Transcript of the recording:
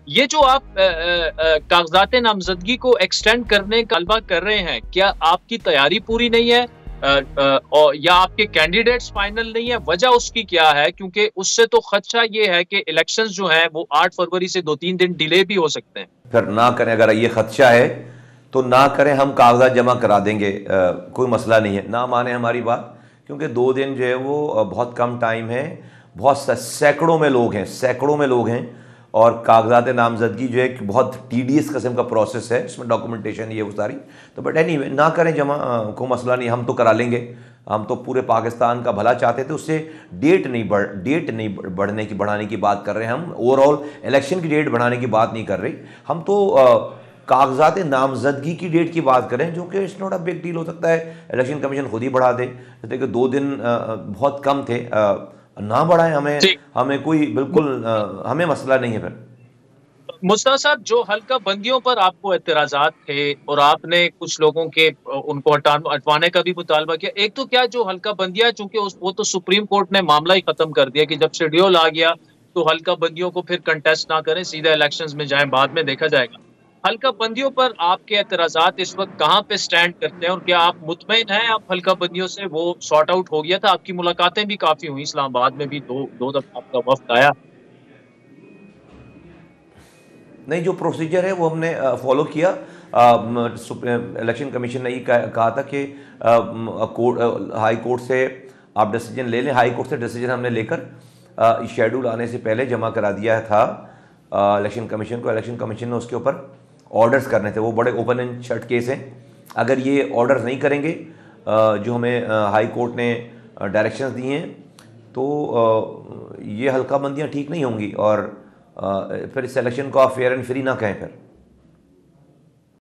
ये जो आप कागजात नामजदगी को एक्सटेंड करने का तलबा कर रहे हैं, क्या आपकी तैयारी पूरी नहीं है, और या आपके कैंडिडेट्स फाइनल नहीं है? वजह उसकी क्या है? क्योंकि उससे तो खदशा ये है कि इलेक्शंस जो हैं वो 8 फरवरी से 2-3 दिन डिले भी हो सकते हैं। फिर ना करें, अगर ये खदशा है तो ना करें, हम कागजात जमा करा देंगे, कोई मसला नहीं है। ना माने हमारी बात, क्योंकि 2 दिन जो है वो बहुत कम टाइम है। बहुत सैकड़ों में लोग हैं, सैकड़ों में लोग हैं। और कागजात नामजदगी जो है कि बहुत टीडियस किस्म का प्रोसेस है, इसमें डॉक्यूमेंटेशन ये वो सारी। तो बट एनीवे ना करें जमा, कोई मसला नहीं, हम तो करा लेंगे। हम तो पूरे पाकिस्तान का भला चाहते थे, उससे डेट नहीं बढ़ने की बढ़ाने की बात कर रहे हैं हम। ओवरऑल इलेक्शन की डेट बढ़ाने की बात नहीं कर रहे हम तो। कागजात नामजदगी की डेट की बात करें, जो कि it's not a big deal. हो सकता है इलेक्शन कमीशन खुद ही बढ़ा दे, जैसे कि 2 दिन बहुत कम थे। ना बढ़ाएं, हमें ठीक। हमें कोई बिल्कुल हमें मसला नहीं है फिर। मुस्ताद साहब, जो हल्का बंदियों पर आपको एतराजात थे और आपने कुछ लोगों के उनको हटवाने का भी मुतालबा किया, एक तो क्या जो हल्का बंदियां, चूंकि वो तो सुप्रीम कोर्ट ने मामला ही खत्म कर दिया कि जब शेड्यूल आ गया तो हल्का बंदियों को फिर कंटेस्ट ना करें, सीधा इलेक्शंस में जाएं, बाद में देखा जाएगा। हल्का बंदियों पर आपके एतराजात इस वक्त कहाँ पे स्टैंड करते हैं, और क्या आप मुतमईन हैं आप हल्का बंदियों से? वो सॉर्ट आउट हो गया था? आपकी मुलाकातें भी काफी हुई, इस्लामाबाद में भी दो दो दफा आपका वफ्द आया। नहीं, जो प्रोसीजर है वो हमने फॉलो किया। इलेक्शन कमीशन ने ये कहा था कि हाई कोर्ट से आप डिसीजन ले लें। हाई कोर्ट से डिसीजन हमने लेकर शेड्यूल आने से पहले जमा करा दिया था इलेक्शन कमीशन को। इलेक्शन कमीशन ने उसके ऊपर ऑर्डर्स करने थे। वो बड़े ओपन एंड शट केस हैं। अगर ये ऑर्डर्स नहीं करेंगे जो हमें हाई कोर्ट ने डायरेक्शंस दिए हैं, तो ये हल्का बंदियाँ ठीक नहीं होंगी। और फिर इस इलेक्शन को आप फेयर एंड फ्री ना कहें फिर।